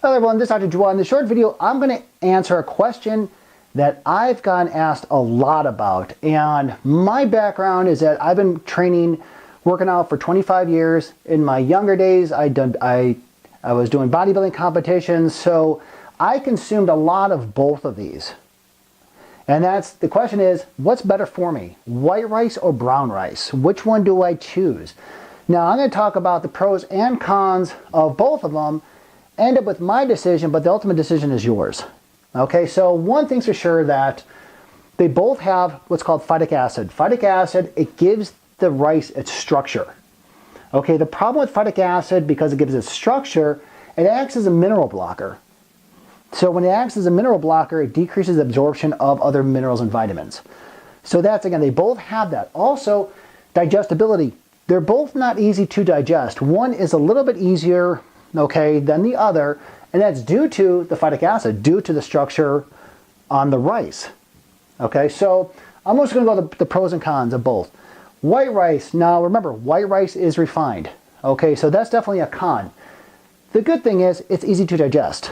Hello everyone, this is Dr. Joel. In this short video, I'm going to answer a question that I've gotten asked a lot about. And my background is that I've been training, working out for 25 years. In my younger days, I was doing bodybuilding competitions, so I consumed a lot of both of these. And the question is, what's better for me? White rice or brown rice? Which one do I choose? Now, I'm going to talk about the pros and cons of both of them, end up with my decision, but the ultimate decision is yours. Okay, so one thing's for sure that they both have what's called phytic acid. Phytic acid, it gives the rice its structure. Okay, the problem with phytic acid, because it gives it structure, it acts as a mineral blocker. So when it acts as a mineral blocker, it decreases absorption of other minerals and vitamins. So that's, again, they both have that. Also, digestibility. They're both not easy to digest. One is a little bit easier, okay, than the other, and that's due to the phytic acid, due to the structure on the rice. Okay, so I'm just going to go to the pros and cons of both. White rice, now remember, white rice is refined. Okay, so that's definitely a con. The good thing is it's easy to digest.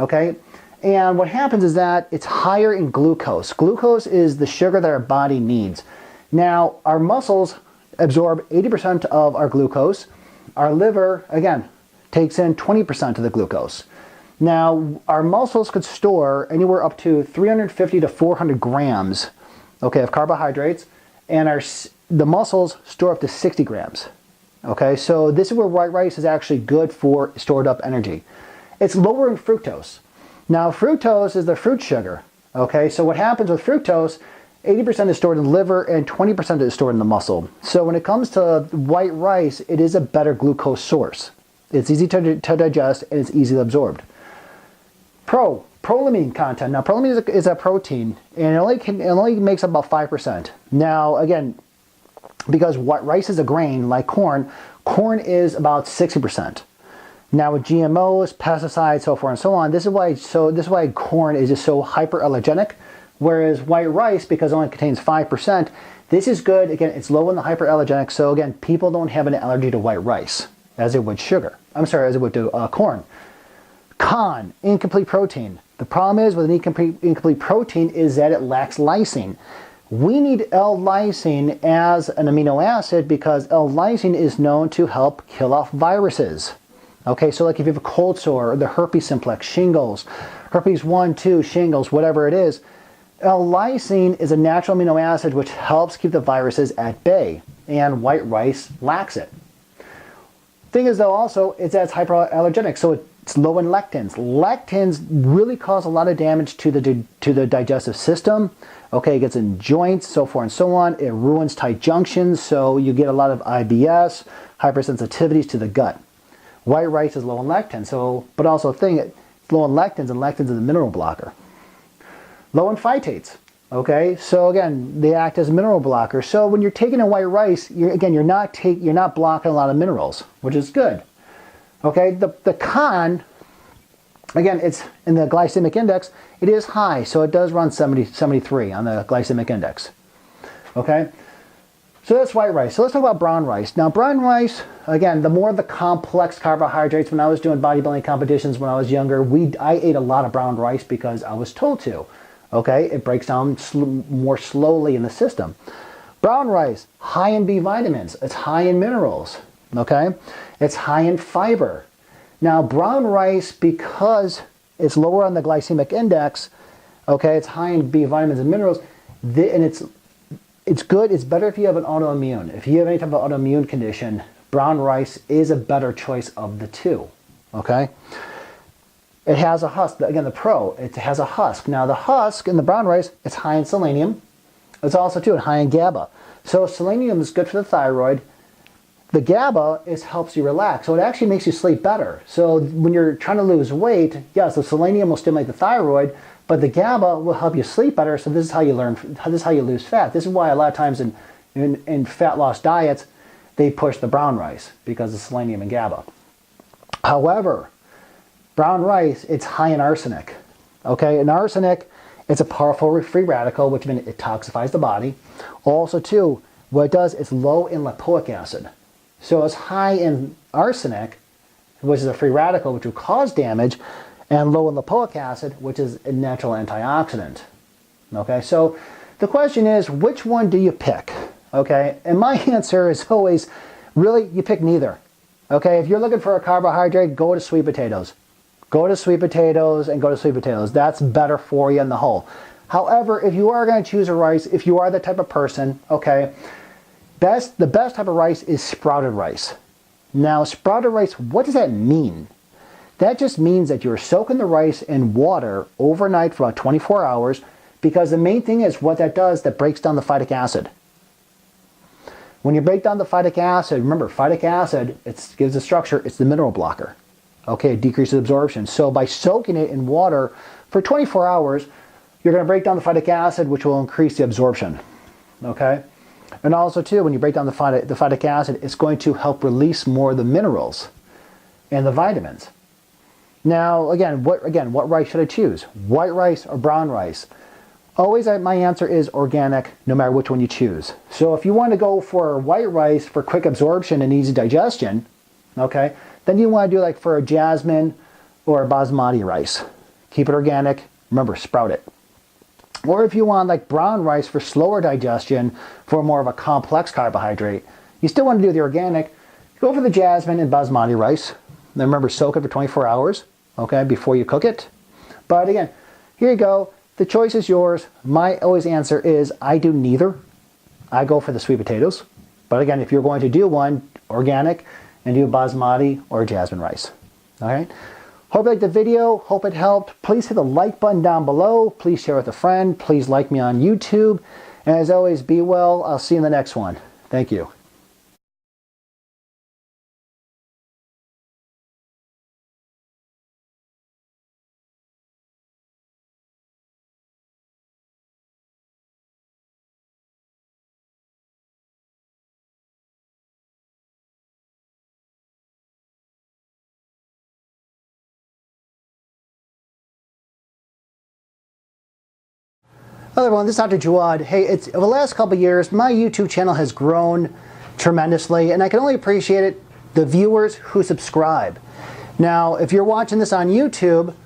Okay, and what happens is that it's higher in glucose. Glucose is the sugar that our body needs. Now, our muscles absorb 80% of our glucose. Our liver, again, takes in 20% of the glucose. Now, our muscles could store anywhere up to 350 to 400 grams, okay, of carbohydrates, and the muscles store up to 60 grams. Okay, so this is where white rice is actually good for stored up energy. It's lower in fructose. Now, fructose is the fruit sugar. Okay, so what happens with fructose, 80% is stored in the liver and 20% is stored in the muscle. So when it comes to white rice, it is a better glucose source. It's easy to digest and it's easily absorbed. Prolamine content. Now, prolamine is a protein, and it only makes up about 5%. Now, again, because rice is a grain like corn is about 60%. Now, with GMOs, pesticides, so forth and so on, this is why corn is just so hyperallergenic, whereas white rice, because it only contains 5%, this is good. Again, it's low in the hyperallergenic, so again, people don't have an allergy to white rice as they would as it would to corn. Con, incomplete protein. The problem is with an incomplete protein is that it lacks lysine. We need L-lysine as an amino acid because L-lysine is known to help kill off viruses. Okay, so like if you have a cold sore, or the herpes simplex, shingles, herpes 1, 2, shingles, whatever it is, L-lysine is a natural amino acid which helps keep the viruses at bay, and white rice lacks it. Thing is though also, it's hyperallergenic, so it's low in lectins. Lectins really cause a lot of damage to the digestive system. Okay, it gets in joints, so forth and so on. It ruins tight junctions, so you get a lot of IBS, hypersensitivities to the gut. White rice is low in lectins, but also it's low in lectins, and lectins is a mineral blocker. Low in phytates. Okay, so again, they act as mineral blockers. So when you're taking a white rice, you're not blocking a lot of minerals, which is good. Okay, the con, again, it's in the glycemic index, it is high, so it does run 73 on the glycemic index. Okay, so that's white rice. So let's talk about brown rice. Now, brown rice, again, the more the complex carbohydrates. When I was doing bodybuilding competitions when I was younger, I ate a lot of brown rice because I was told to. Okay, it breaks down more slowly in the system. Brown rice, high in B vitamins. It's high in minerals. Okay, it's high in fiber. Now, brown rice, because it's lower on the glycemic index, okay, it's high in B vitamins and minerals, and it's good. It's better if you have an autoimmune. If you have any type of autoimmune condition, brown rice is a better choice of the two. Okay. It has a husk. Again, it has a husk. Now, the husk in the brown rice, it's high in selenium. It's also, too, high in GABA. So selenium is good for the thyroid. The GABA helps you relax. So it actually makes you sleep better. So when you're trying to lose weight, yes, the selenium will stimulate the thyroid, but the GABA will help you sleep better. So this is how you lose fat. This is why a lot of times in fat loss diets, they push the brown rice because of selenium and GABA. However, brown rice, it's high in arsenic. Okay, and arsenic, it's a powerful free radical, which means it toxifies the body. Also, too, what it does, it's low in lipoic acid. So it's high in arsenic, which is a free radical, which will cause damage, and low in lipoic acid, which is a natural antioxidant. Okay, so the question is, which one do you pick? Okay, and my answer is always, really, you pick neither. Okay, if you're looking for a carbohydrate, go to sweet potatoes. Go to sweet potatoes and go to sweet potatoes. That's better for you in the whole. However, if you are going to choose a rice, if you are the type of person, okay, the best type of rice is sprouted rice. Now, sprouted rice, what does that mean? That just means that you're soaking the rice in water overnight for about 24 hours, because the main thing is what that does, that breaks down the phytic acid. When you break down the phytic acid, remember, phytic acid, it gives a structure, it's the mineral blocker. Okay, it decreases absorption. So by soaking it in water for 24 hours, you're going to break down the phytic acid, which will increase the absorption. Okay? And also, too, when you break down the phytic acid, it's going to help release more of the minerals and the vitamins. Now, again, what rice should I choose? White rice or brown rice? Always, my answer is organic, no matter which one you choose. So if you want to go for white rice for quick absorption and easy digestion, okay, then you want to do like for a jasmine or a basmati rice. Keep it organic. Remember, sprout it. Or if you want like brown rice for slower digestion, for more of a complex carbohydrate, you still want to do the organic, go for the jasmine and basmati rice. Then remember, soak it for 24 hours, okay, before you cook it. But again, here you go. The choice is yours. My always answer is I do neither. I go for the sweet potatoes. But again, if you're going to do one, organic, and do basmati or jasmine rice. All right. Hope you liked the video. Hope it helped. Please hit the like button down below. Please share with a friend. Please like me on YouTube. And as always, be well. I'll see you in the next one. Thank you. Hello everyone, this is Dr. Jawad. Hey, over the last couple of years, my YouTube channel has grown tremendously, and I can only appreciate it, the viewers who subscribe. Now, if you're watching this on YouTube,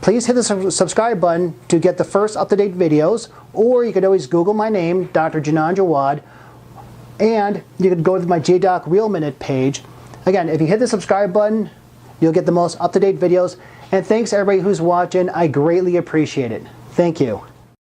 please hit the subscribe button to get the first up-to-date videos, or you could always Google my name, Dr. Janan Jawad, and you could go to my JDoc Real Minute page. Again, if you hit the subscribe button, you'll get the most up-to-date videos, and thanks everybody who's watching. I greatly appreciate it. Thank you.